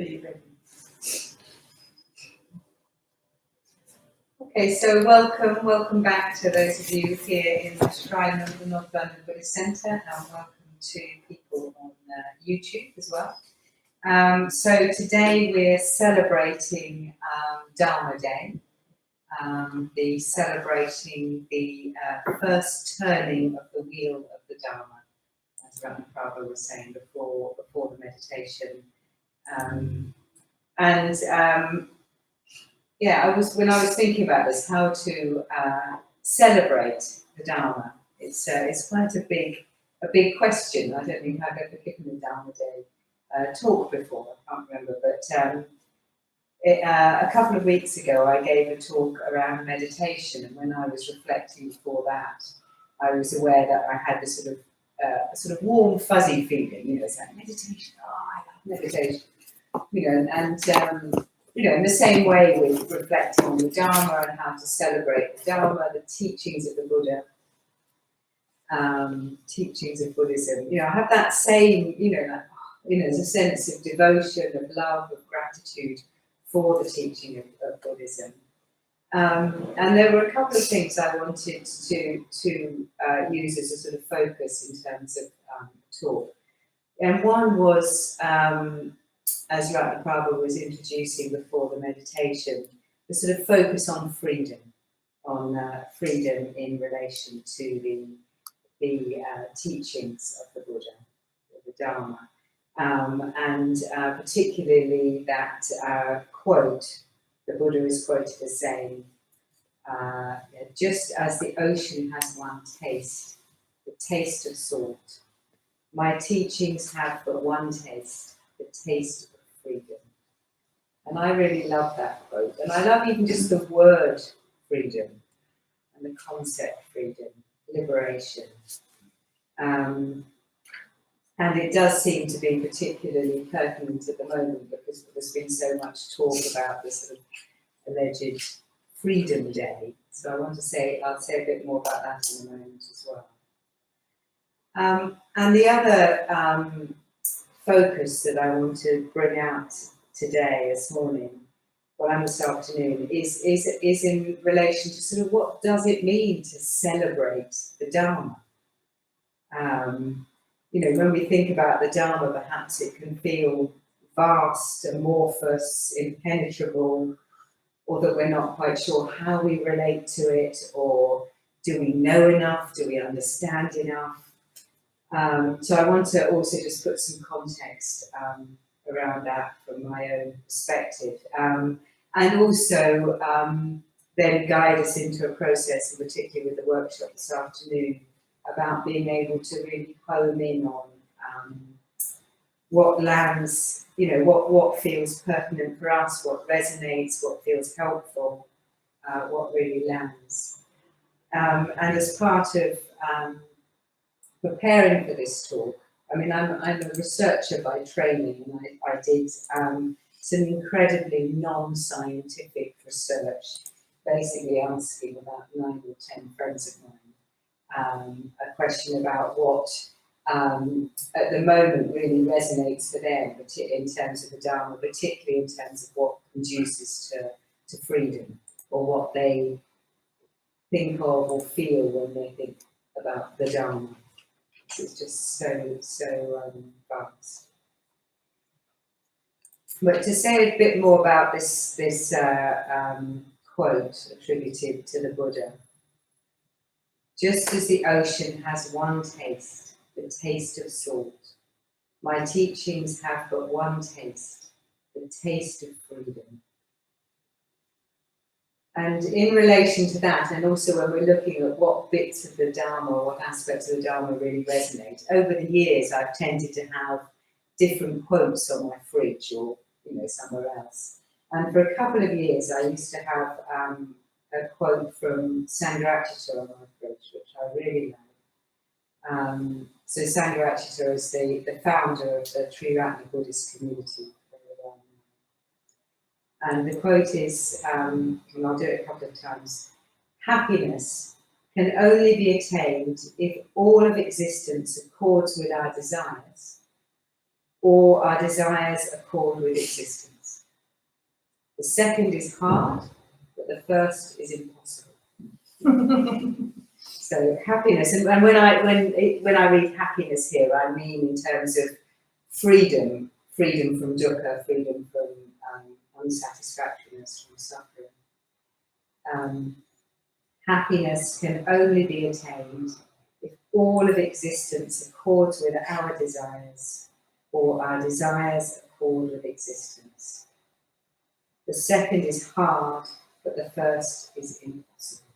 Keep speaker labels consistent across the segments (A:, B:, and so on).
A: Okay, so welcome back to those of you here in the Shrine of the North London Buddhist Centre, and welcome to people on YouTube as well. So today we're celebrating Dharma Day, celebrating the first turning of the wheel of the Dharma, as Rana Prabhu was saying before the meditation. When I was thinking about this, how to celebrate the Dharma, it's quite a big question. I don't think I've ever given a Dharma Day talk before. I can't remember, but a couple of weeks ago I gave a talk around meditation, and when I was reflecting before that, I was aware that I had this sort of warm, fuzzy feeling. It's like meditation. Oh, I love meditation. In the same way with reflecting on the Dharma and how to celebrate the Dharma, the teachings of the Buddha, teachings of Buddhism. I have that same, there's a sense of devotion, of love, of gratitude for the teaching of Buddhism. And there were a couple of things I wanted to use as a sort of focus in terms of talk. And one was, as Ratna Prabhu was introducing before the meditation, the sort of focus on freedom in relation to the teachings of the Buddha, the Dharma, and particularly that quote. The Buddha is quoted as saying, "Just as the ocean has one taste, the taste of salt, my teachings have but one taste, the taste of freedom." And I really love that quote. And I love even just the word freedom and the concept freedom, liberation. And it does seem to be particularly pertinent at the moment because there's been so much talk about this sort of alleged Freedom Day. So I'll say a bit more about that in a moment as well. And the other focus that I want to bring out today, this afternoon, is in relation to sort of what does it mean to celebrate the Dharma. When we think about the Dharma, perhaps it can feel vast, amorphous, impenetrable, or that we're not quite sure how we relate to it, or do we know enough, do we understand enough? So I want to also just put some context around that from my own perspective, and also then guide us into a process, in particular with the workshop this afternoon, about being able to really home in on what lands, what feels pertinent for us, what resonates, what feels helpful, what really lands. And as part of preparing for this talk, I'm a researcher by training, and I did some incredibly non-scientific research, basically asking about 9 or 10 friends of mine a question about what at the moment really resonates for them in terms of the Dharma, particularly in terms of what conduces to freedom, or what they think of or feel when they think about the Dharma. It's just so vast. But to say a bit more about this quote attributed to the Buddha: "Just as the ocean has one taste, the taste of salt, my teachings have but one taste, the taste of freedom." And in relation to that, and also when we're looking at what bits of the Dharma or what aspects of the Dharma really resonate, over the years I've tended to have different quotes on my fridge or somewhere else. And for a couple of years I used to have a quote from Sangharakshita on my fridge, which I really like. So Sangharakshita is the founder of the Triratna Buddhist community. And the quote is, and I'll do it a couple of times: "Happiness can only be attained if all of existence accords with our desires, or our desires accord with existence. The second is hard, but the first is impossible. So happiness, and when I read happiness here, I mean in terms of freedom from dukkha, freedom from unsatisfactoriness, from suffering. Happiness can only be attained if all of existence accords with our desires, or our desires accord with existence. The second is hard, but the first is impossible.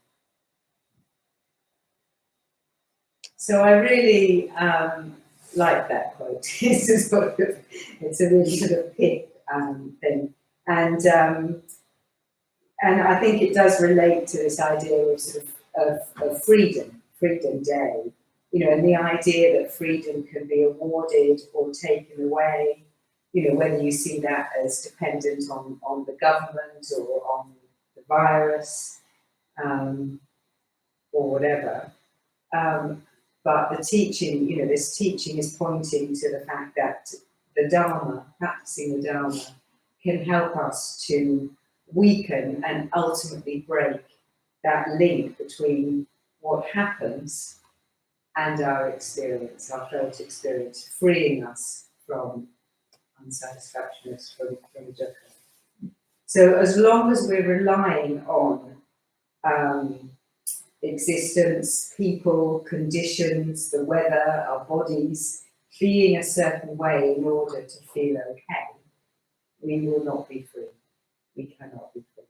A: So I really like that quote. It's a really sort of pick thing, and I think it does relate to this idea of sort of freedom day, and the idea that freedom can be awarded or taken away, whether you see that as dependent on the government or on the virus or whatever. But the teaching, this teaching is pointing to the fact that the Dharma, practicing the Dharma, can help us to weaken and ultimately break that link between what happens and our experience, our felt experience, freeing us from unsatisfactoriness, from dukkha. So as long as we're relying on existence, people, conditions, the weather, our bodies, being a certain way in order to feel okay, we will not be free. We cannot be free.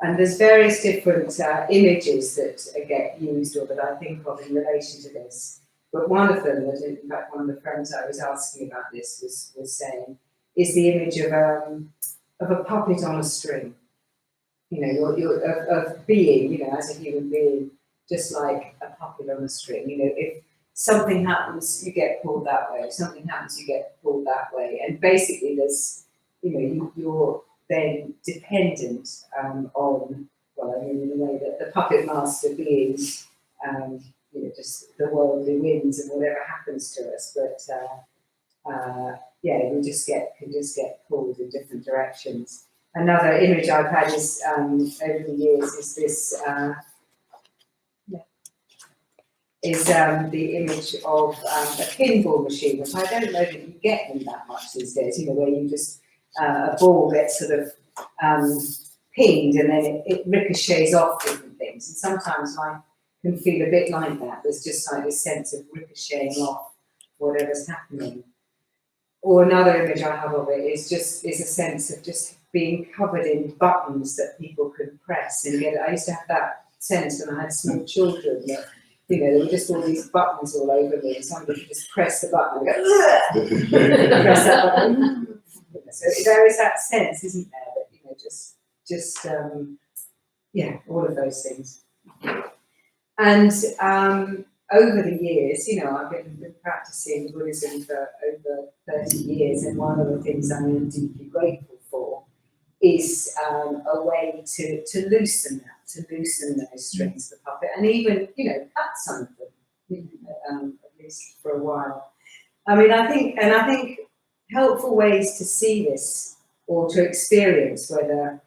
A: And there's various different images that get used or that I think of in relation to this. But one of them, that in fact one of the friends I was asking about this was saying, is the image of a puppet on a string. Of being, as a human being, just like a puppet on a string. If something happens, you get pulled that way. If something happens, you get pulled that way. And basically, there's, you're then dependent on, in the way that the puppet master being, just the worldly winds and whatever happens to us. But we can just get pulled in different directions. Another image I've had is over the years is this the image of a pinball machine, which I don't know that you get them that much these days. Where you just a ball gets sort of pinged and then it ricochets off different things. And sometimes I can feel a bit like that. There's just like this sense of ricocheting off whatever's happening. Or another image I have of it is a sense of just being covered in buttons that people could press. And I used to have that sense when I had small children that, there were just all these buttons all over me, and somebody could just press the button and go, press that button. So there is that sense, isn't there, that, all of those things. And over the years, I've been practicing Buddhism for over 30 years, and one of the things I'm deeply grateful for is a way to loosen that, to loosen those strings of the puppet, and even, cut some of them, at least for a while. I think helpful ways to see this or to experience whether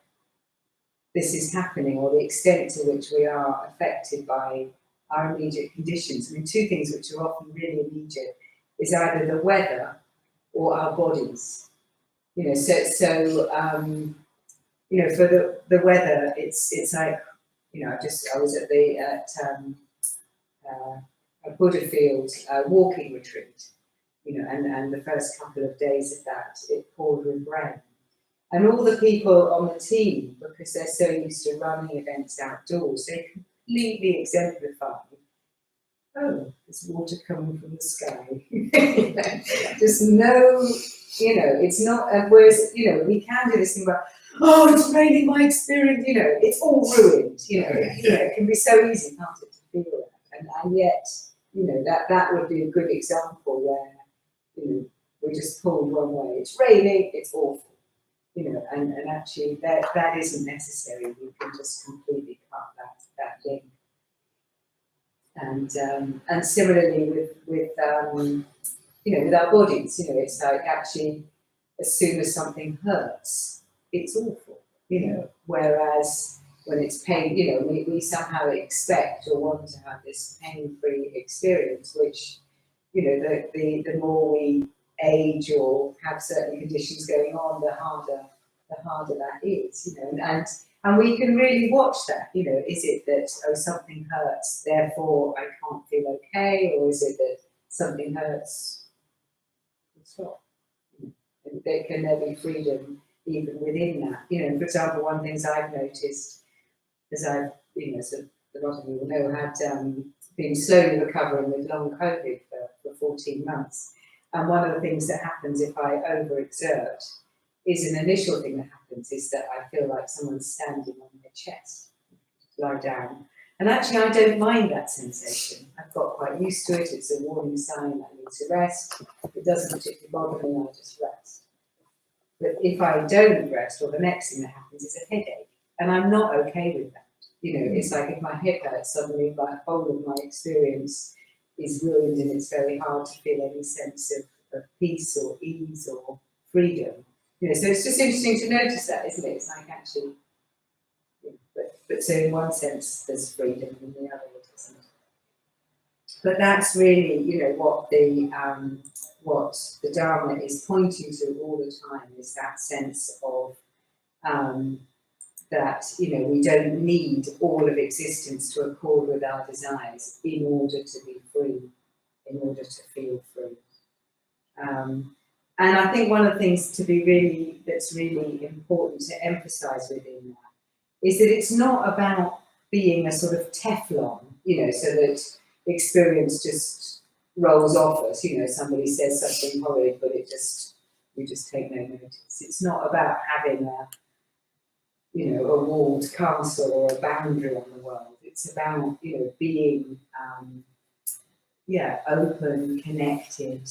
A: this is happening or the extent to which we are affected by our immediate conditions. Two things which are often really immediate is either the weather or our bodies. For the weather, it's like, I was at a Buddha field walking retreat, and the first couple of days of that, it poured with rain. And all the people on the team, because they're so used to running events outdoors, they completely exemplify, there's water coming from the sky. Just no, it's not, whereas, we can do this thing about, it's raining, my experience, it's all ruined, it can be so easy, can't it, to feel that. And yet, that would be a good example where, we're just pulled one way. It's raining, it's awful. And actually that isn't necessary. We can just completely cut that link. And similarly with with our bodies, it's like actually as soon as something hurts, it's awful, whereas when it's pain, we somehow expect or want to have this pain-free experience, which, the more we age or have certain conditions going on, the harder that is, and we can really watch that, is it that, something hurts, therefore I can't feel okay, or is it that something hurts, stop. And can there be freedom even within that? For example, one of the things I've noticed as I've, so a lot of you will know, had been slowly recovering with long COVID for 14 months. And one of the things that happens if I overexert is an initial thing that happens is that I feel like someone's standing on my chest, lie down. And actually, I don't mind that sensation. I've got quite used to it. It's a warning sign I need to rest. It doesn't particularly bother me, I just rest. But if I don't rest, or the next thing that happens is a headache. And I'm not okay with that. It's like if my head hurts, suddenly my whole of my experience is ruined, and it's very hard to feel any sense of peace or ease or freedom. So it's just interesting to notice that, isn't it? It's like actually, but so in one sense there's freedom, and in the other it isn't. But that's really, what the Dharma is pointing to all the time, is that sense of that we don't need all of existence to accord with our desires in order to be free, in order to feel free. And I think one of the things that's really important to emphasize within that is that it's not about being a sort of Teflon, so that experience just rolls off us. Somebody says something horrid, but we just take no notice. It's not about having a walled castle or a boundary on the world. It's about, being, open, connected,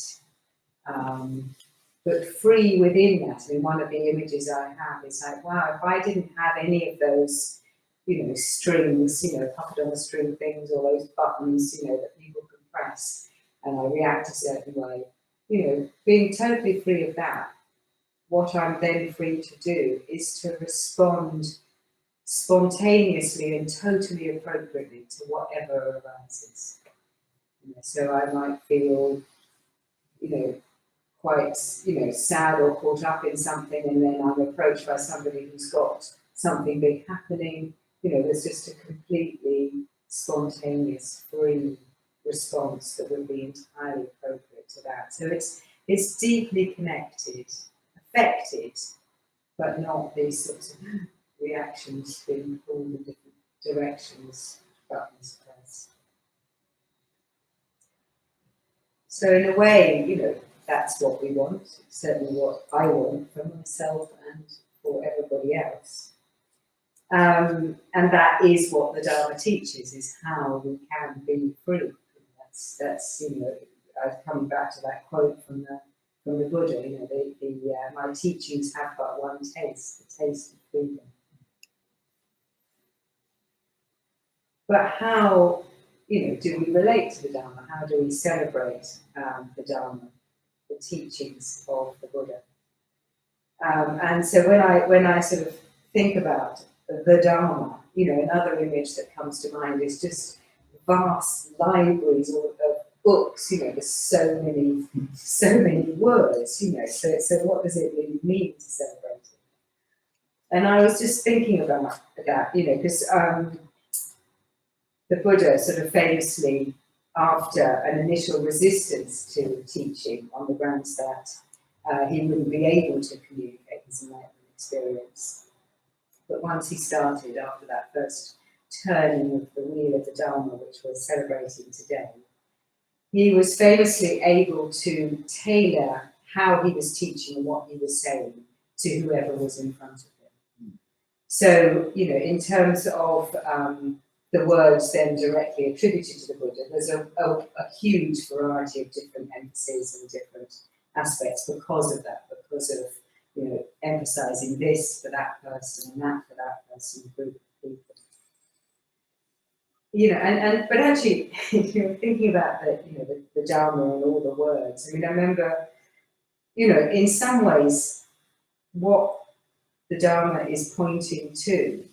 A: but free within that. I mean, one of the images I have is like, wow, if I didn't have any of those, strings, puppet on the string things, or those buttons, that people can press, and I react a certain way, being totally free of that, what I'm then free to do is to respond spontaneously and totally appropriately to whatever arises. So I might feel, quite, sad or caught up in something, and then I'm approached by somebody who's got something big happening. There's just a completely spontaneous, free response that would be entirely appropriate to that. So it's deeply connected, affected, but not these sorts of reactions being pulled in different directions, buttons pressed. So in a way, that's what we want. It's certainly what I want for myself and for everybody else. And that is what the Dharma teaches, is how we can be free. That's I've come back to that quote from the Buddha. My teachings have but one taste, the taste of freedom. But how, do we relate to the Dharma? How do we celebrate the Dharma, the teachings of the Buddha? And so when I sort of think about the Dharma, another image that comes to mind is just vast libraries of books. There's so many words. So what does it really mean to celebrate it? And I was just thinking about that, because the Buddha sort of famously, after an initial resistance to teaching on the grounds that he wouldn't be able to communicate his enlightenment experience. But once he started, after that first turning of the wheel of the Dharma, which we're celebrating today, he was famously able to tailor how he was teaching and what he was saying to whoever was in front of him. So, in terms of the words then directly attributed to the Buddha, there's a huge variety of different emphases and different aspects because of that, because of emphasizing this for that person and that for that person, group of people. but actually, thinking about the Dharma and all the words. I mean, I remember, in some ways, what the Dharma is pointing to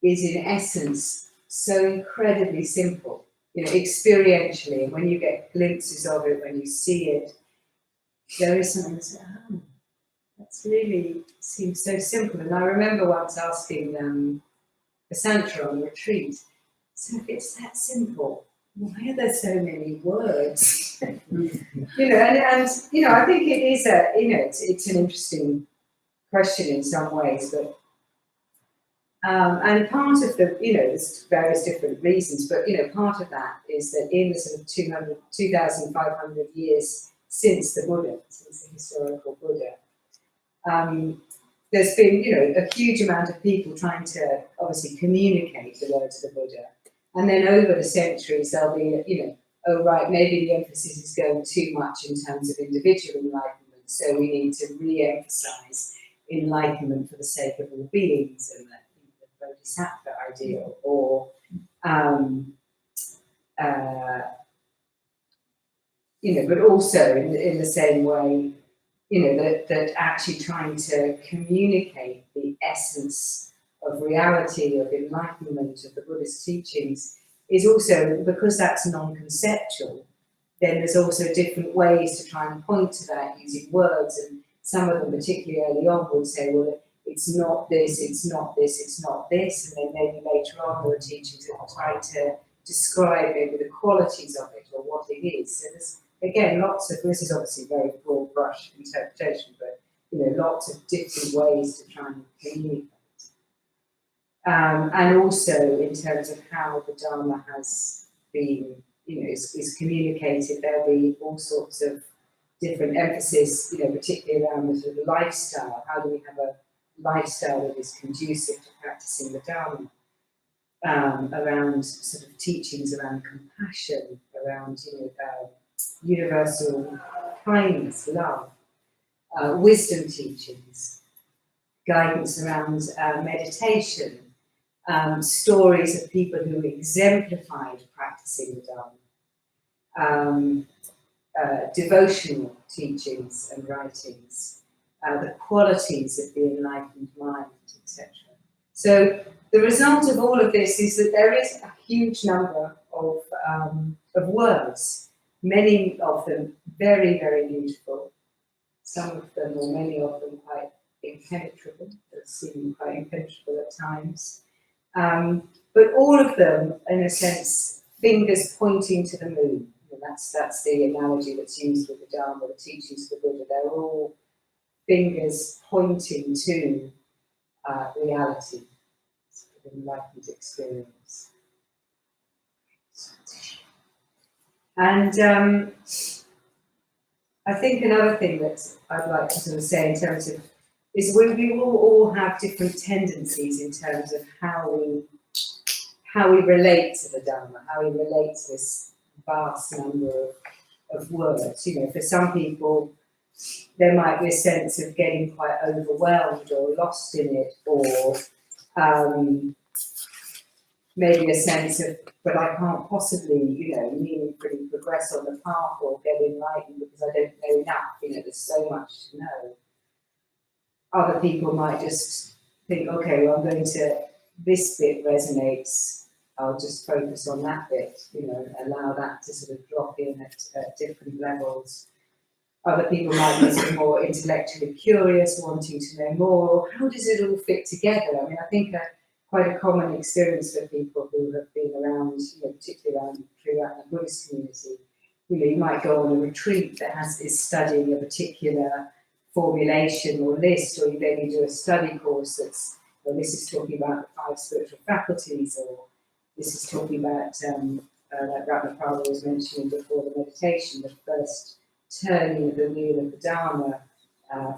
A: is in essence so incredibly simple, experientially. And when you get glimpses of it, when you see it, there is something that's, oh, that's really seems so simple. And I remember once asking a Santra on retreat, so if it's that simple, why are there so many words? And I think it is it's an interesting question in some ways, but and part of there's various different reasons, but part of that is that in the sort of 2,500 years since the Buddha, since the historical Buddha, there's been a huge amount of people trying to obviously communicate the words of the Buddha, and then over the centuries there'll be oh right, maybe the emphasis is going too much in terms of individual enlightenment, so we need to re-emphasize enlightenment for the sake of all beings and the Bodhisattva ideal, or but also in the same way, that actually trying to communicate the essence of reality, of enlightenment, of the Buddhist teachings is also, because that's non-conceptual, then there's also different ways to try and point to that using words, and some of them, particularly early on, would say, well, it's not this, it's not this, it's not this, and then maybe later on there are teachings that will try to describe maybe the qualities of it or what it is. So there's, again, lots of, this is obviously a very broad brush interpretation, but lots of different ways to try and communicate. And also in terms of how the Dharma has been, is communicated, there'll be all sorts of different emphasis, particularly around the sort of lifestyle. How do we have a lifestyle that is conducive to practicing the Dharma? Around sort of teachings around compassion, around universal kindness, love, wisdom teachings, guidance around meditation, stories of people who exemplified practicing the Dharma, devotional teachings and writings, the qualities of the enlightened mind, etc. So the result of all of this is that there is a huge number of words, many of them very, very beautiful, some of them, or many of them, quite impenetrable, that seem quite impenetrable at times. But all of them, in a sense, fingers pointing to the moon. And that's the analogy that's used with the Dharma, the teachings of the Buddha. They're all fingers pointing to reality, enlightened experience. And I think another thing that I'd like to sort of say in terms of is we will all have different tendencies in terms of how we relate to the Dharma, how we relate to this vast number of words. For some people, there might be a sense of getting quite overwhelmed or lost in it, or maybe a sense of, but I can't possibly, meaningfully progress on the path or get enlightened because I don't know enough. There's so much to know. Other people might just think, okay, well, this bit resonates, I'll just focus on that bit, allow that to sort of drop in at different levels. Other people might be sort of more intellectually curious, wanting to know more. How does it all fit together? I mean, I think quite a common experience for people who have been around, particularly throughout the Buddhist community. You might go on a retreat that is studying a particular formulation or list, or you maybe do a study course that's, well, this is talking about the 5 spiritual faculties, or this is talking about, like Ratnaprabhu was mentioning before, the meditation, the first turning of the wheel of the Dharma,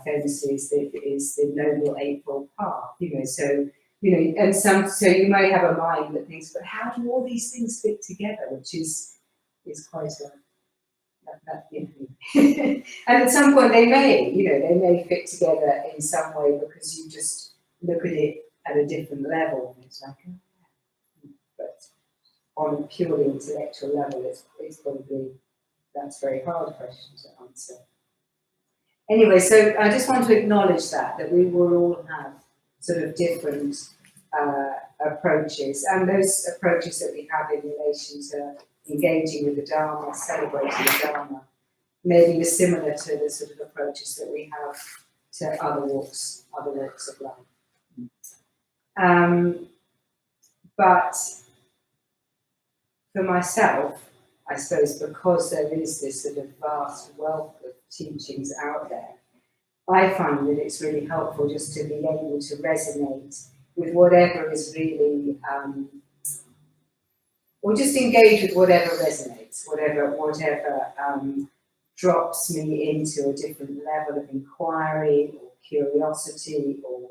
A: famously is the Noble Eightfold Path, so you may have a mind that thinks, but how do all these things fit together, which is quite and at some point they may fit together in some way because you just look at it at a different level, and it's like, but on a purely intellectual level, it's probably, that's a very hard question to answer. Anyway, so I just want to acknowledge that we will all have sort of different approaches, and those approaches that we have in relation to engaging with the Dharma, celebrating the Dharma, may be similar to the sort of approaches that we have to other walks of life. But for myself, I suppose, because there is this sort of vast wealth of teachings out there, I find that it's really helpful just to be able to resonate with whatever is really, or just engage with whatever resonates, whatever drops me into a different level of inquiry or curiosity or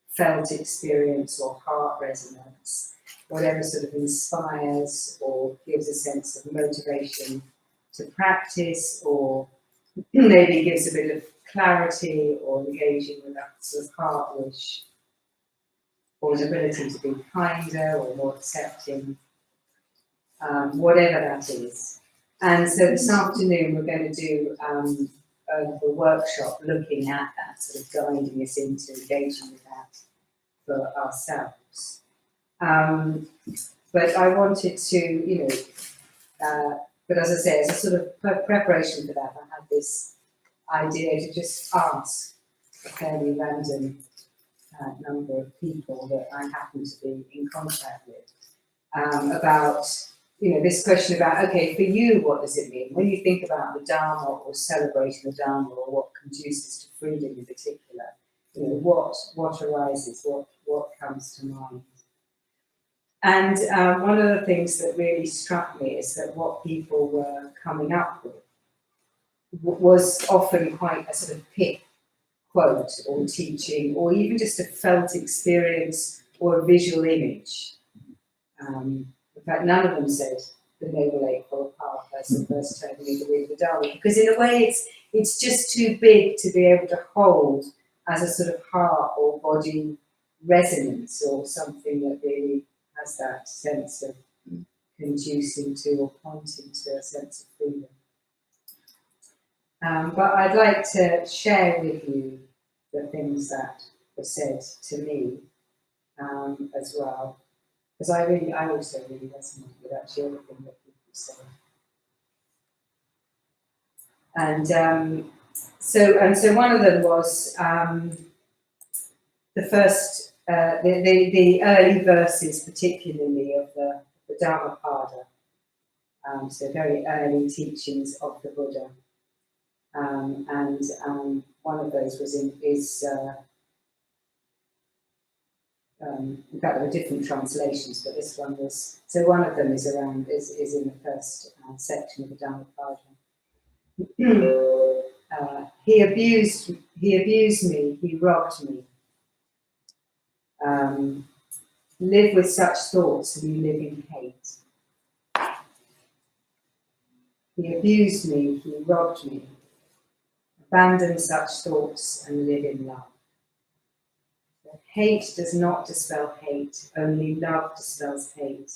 A: felt experience or heart resonance, whatever sort of inspires or gives a sense of motivation to practice, or maybe gives a bit of clarity or engaging with that sort of heart wish, or an ability to be kinder or more accepting, whatever that is. And so this afternoon we're going to do a workshop looking at that, sort of guiding us into engaging with that for ourselves. But I wanted to, but as I say, as a sort of preparation for that, I had this idea to just ask a fairly random number of people that I happen to be in contact with about, this question about, okay, for you, what does it mean? When you think about the Dharma or celebrating the Dharma, or what conduces to freedom in particular, what arises, what comes to mind? And one of the things that really struck me is that what people were coming up with was often quite a sort of pick quote or teaching, or even just a felt experience or a visual image. In fact, none of them said the Noble Eightfold Path as the first turning in the way of the Dharma, because in a way it's just too big to be able to hold as a sort of heart or body resonance, or something that really has that sense of conducing to or pointing to a sense of freedom. But I'd like to share with you the things that were said to me as well, because I also really resonate with actually everything that people say. And so one of them was the first, the early verses, particularly of the Dhammapada, so very early teachings of the Buddha. And one of those was in fact there were different translations, but this one was, so one of them is in the first section of the Dhammapada. He abused me, he robbed me. Live with such thoughts and you live in hate. He abused me, he robbed me. Abandon such thoughts and live in love. Hate does not dispel hate, only love dispels hate.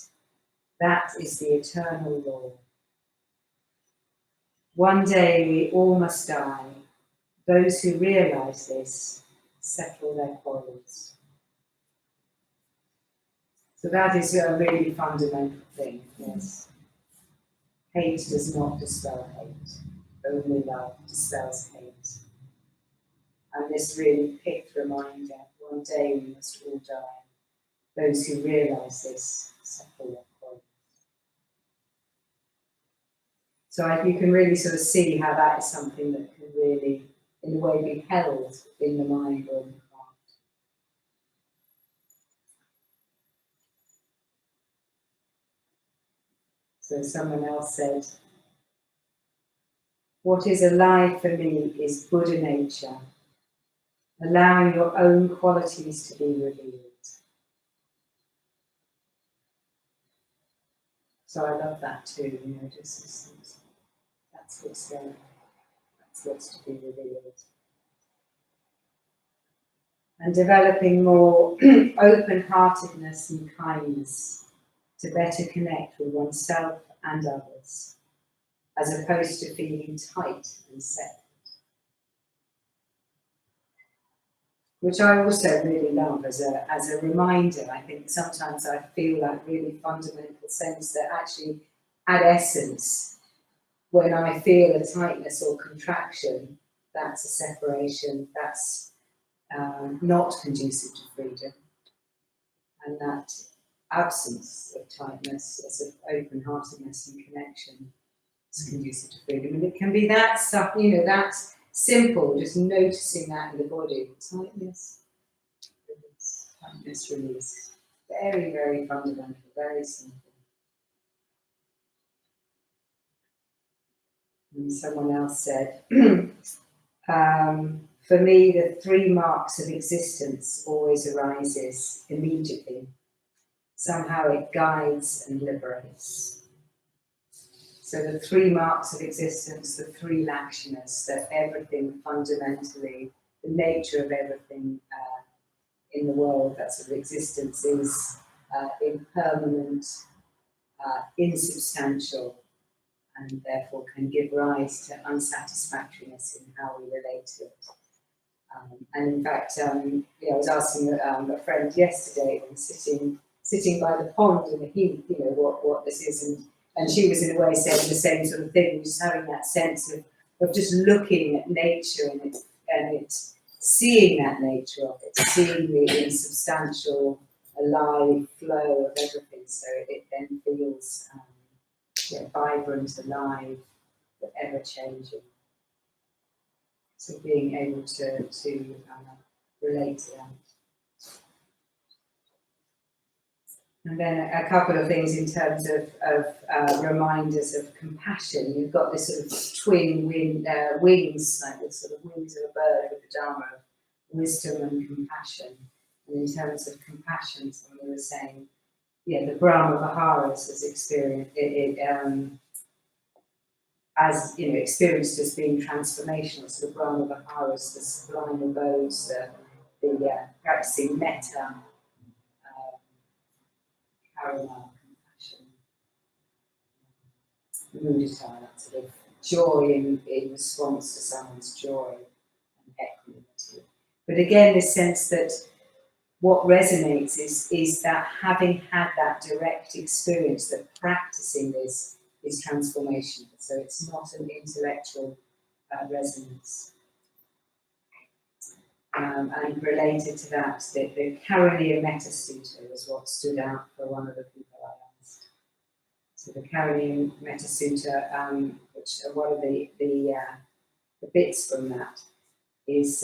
A: That is the eternal law. One day we all must die. Those who realize this settle their quarrels. So that is a really fundamental thing, yes. Hate does not dispel hate, only love dispels hate. And this really picked reminder, one day we must all die. Those who realize this settle their quarrels. So you can really sort of see how that is something that can really, in a way, be held in the mind or in the heart. So someone else said, what is alive for me is Buddha nature, allowing your own qualities to be revealed. So I love that too, just that's what's there, that's what's to be revealed. And developing more open-heartedness and kindness to better connect with oneself and others, as opposed to feeling tight and separate. Which I also really love as a reminder. I think sometimes I feel that really fundamental sense that actually, at essence, when I feel a tightness or contraction, that's a separation, that's not conducive to freedom. And that absence of tightness, of open-heartedness and connection, is conducive to freedom. And it can be that stuff, that's simple, just noticing that in the body. Tightness, release, tightness, release. Very, very fundamental, very simple. And someone else said, for me, the 3 marks of existence always arises immediately. Somehow it guides and liberates. So the 3 marks of existence, the 3 lakshanas, that everything fundamentally, the nature of everything in the world, that sort of existence is impermanent, insubstantial, and therefore can give rise to unsatisfactoriness in how we relate to it. And in fact, I was asking a friend yesterday, sitting by the pond in the heath, what this is, and she was in a way saying the same sort of thing, just having that sense of just looking at nature and seeing that nature of it, seeing the insubstantial, alive flow of everything, so it then feels vibrant, alive, ever changing. So being able to relate to that. And then a couple of things in terms of reminders of compassion. You've got this sort of twin wings, like the sort of wings of a bird with the Dharma of wisdom and compassion. And in terms of compassion, someone was saying, the Brahma Viharas is experienced, experienced as being transformational. So the Brahma Viharas, the sublime abodes, the practicing metta, karuna, compassion, mudita, that sort of joy in response to someone's joy, and equanimity. But again, this sense that what resonates is that having had that direct experience, that practicing this is transformational. So it's not an intellectual resonance. And related to that, the Karunagita Metta Sutta was what stood out for one of the people I asked. So the Karunagita Metta Sutta, which one of the bits from that is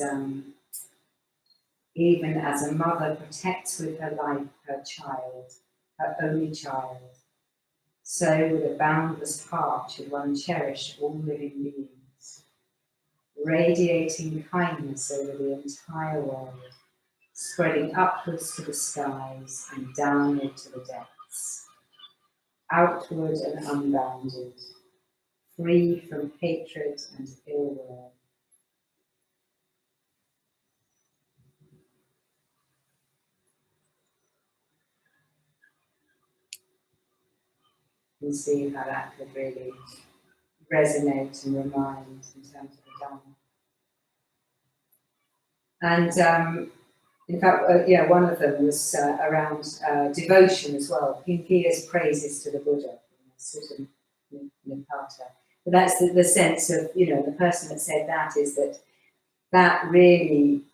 A: even as a mother protects with her life her child, her only child, so with a boundless heart should one cherish all living beings, radiating kindness over the entire world, spreading upwards to the skies and downward to the depths, outward and unbounded, free from hatred and ill will. You can see how that could really resonate and remind in terms of the Dharma. And in fact, one of them was around devotion as well. Pinkiya's praises to the Buddha, Sutta Nipata. But that's the sense of, the person that said that is that really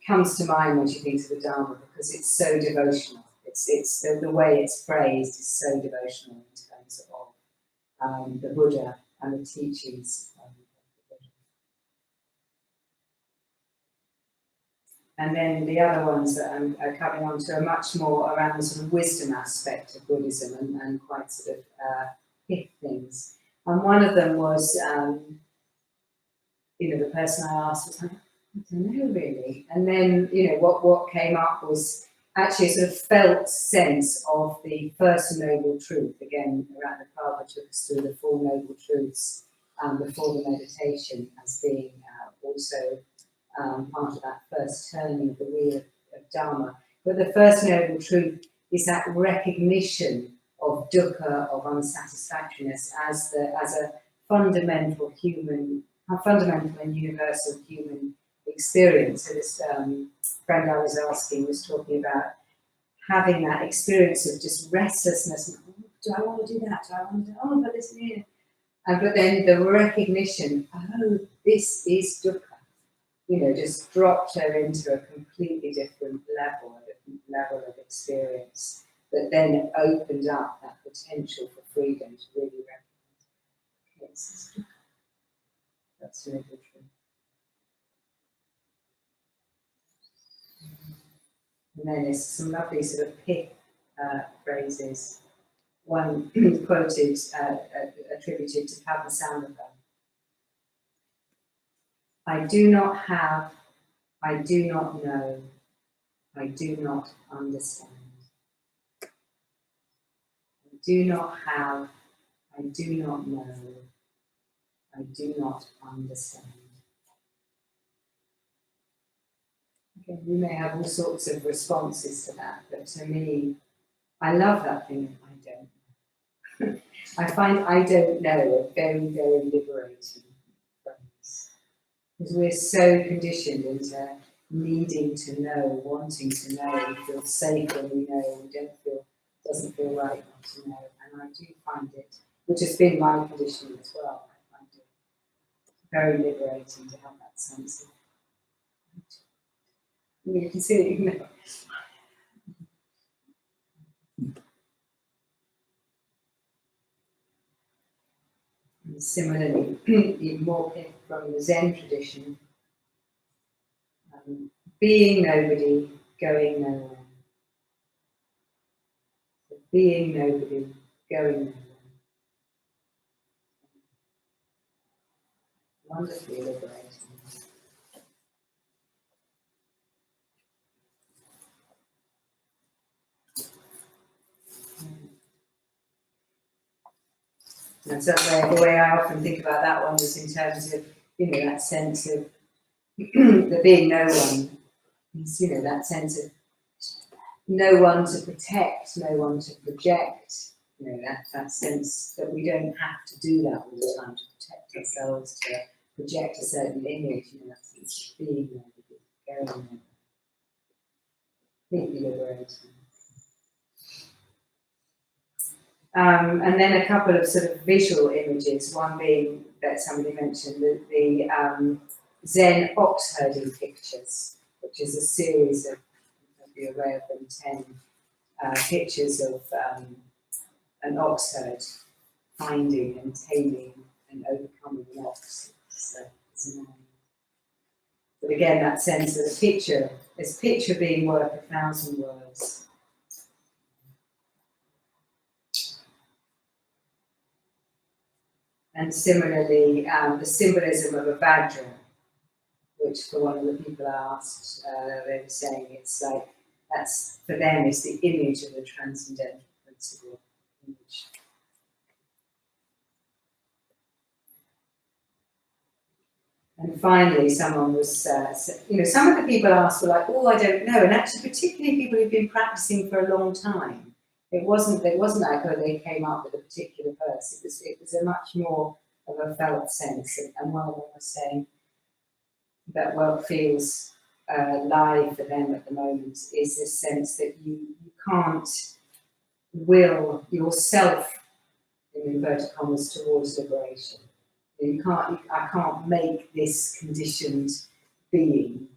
A: comes to mind when she thinks of the Dharma, because it's so devotional. It's the way it's phrased is so devotional in terms of the Buddha and the teachings of the Buddha. And then the other ones that are coming on to are much more around the sort of wisdom aspect of Buddhism and quite sort of hip things. And one of them was, the person I asked was like, I don't know really. And then, what came up was actually a sort of felt sense of the First Noble Truth. Again, Radha took us through the Four Noble Truths before the meditation as being also part of that first turning of the wheel of Dharma. But the First Noble Truth is that recognition dukkha, of unsatisfactoriness as a fundamental and universal human experience. So this friend I was asking was talking about having that experience of just restlessness. Do I want to do that? Do I want to do? Oh, but this, yeah. But then the recognition, oh, this is dukkha, just dropped her into a completely different level of experience that then opened up that potential for freedom to really recognize, okay, this is dukkha. That's really true. And then there's some lovely sort of pith phrases. One quoted, attributed to Padmasambhava. I do not have, I do not know, I do not understand. I do not have, I do not know, I do not understand. Okay, we may have all sorts of responses to that, but to me, I love that thing, I don't know. I find I don't know a very, very liberating phrase. Because we're so conditioned into needing to know, wanting to know, we feel safe when we know, we don't feel, it doesn't feel right not to know. And I do find it, which has been my conditioning as well, I find it very liberating to have that sense of, you can see it, And similarly, even more from the Zen tradition, being nobody, going nowhere. Being nobody, going nowhere. Wonderfully liberating. And so the way I often think about that one is in terms of, that sense of the being no one. Is, that sense of no one to protect, no one to project. That sense that we don't have to do that all the time to protect ourselves, to project a certain image. That sense of being nobody, going nowhere. Completely liberating. And then a couple of sort of visual images, one being that somebody mentioned, the Zen ox herding pictures, which is a series of, I'll be aware of them, 10 pictures of an ox herd finding and taming and overcoming an ox. But again, that sense of the picture, this picture being worth 1,000 words. And similarly, the symbolism of a Vajra, which for one of the people I asked, they were saying it's like, that's, for them, is the image of the transcendental principle image. And finally, someone was, some of the people asked were like, oh, I don't know. And actually, particularly people who've been practicing for a long time. It wasn't like, oh, they came up with a particular verse. It was a much more of a felt sense. And one of them was saying that what feels live for them at the moment is this sense that you can't will yourself, in inverted commas, towards liberation. I can't make this conditioned being.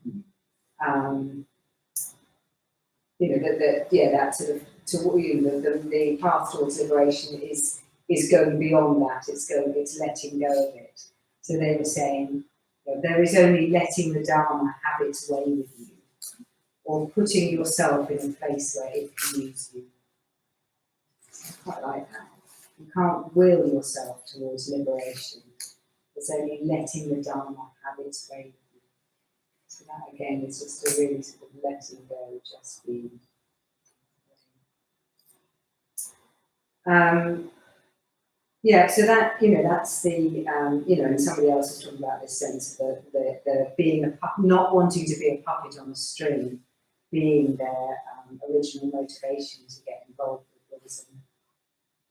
A: That sort of the path towards liberation is going beyond that. It's letting go of it. So they were saying, there is only letting the Dharma have its way with you, or putting yourself in a place where it can use you. I quite like that. You can't will yourself towards liberation. It's only letting the Dharma have its way with you. So that again is just a really sort of letting go, just being. So that, that's the, and somebody else was talking about this sense of the being a puppet, not wanting to be a puppet on a string, being their original motivation to get involved with Buddhism.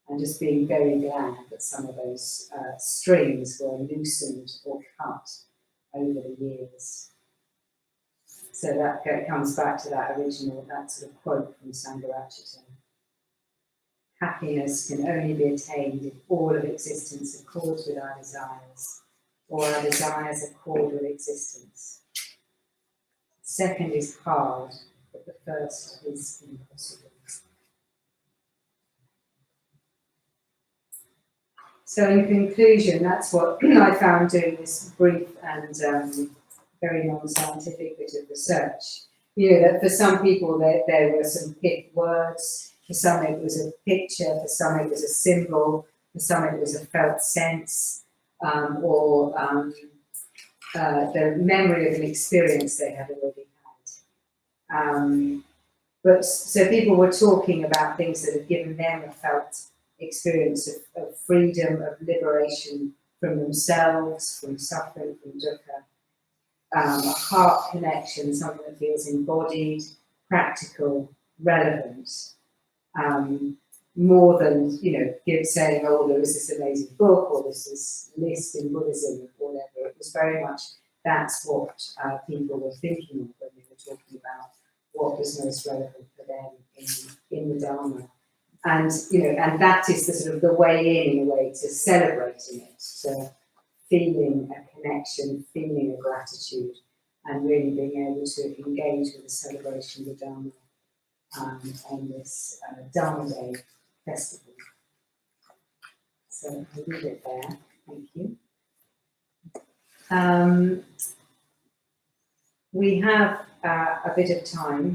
A: and just being very glad that some of those strings were loosened or cut over the years. So that comes back to that original, that sort of quote from Sangharakshita. Happiness can only be attained if all of existence accords with our desires, or our desires accord with existence. The second is hard, but the first is impossible. So in conclusion, that's what I found doing this brief and very non-scientific bit of research. You know, that for some people there were some picked words, for some it was a picture, for some it was a symbol, for some it was a felt sense, or the memory of an experience they had already had. But so people were talking about things that had given them a felt experience of freedom, of liberation from themselves, from suffering, from dukkha. A heart connection, something that feels embodied, practical, relevant, more than, you know, saying, oh, there was this amazing book or there's this list in Buddhism or whatever. It was very much that's what people were thinking of when they were talking about what was most relevant for them in the Dharma. And, you know, and that is the sort of the way in a way, to celebrating it, to feeling a connection, feeling a gratitude, and really being able to engage with the celebration of the Dharma on this Dharma Day festival. So I'll leave it there. Thank you. We have a bit of time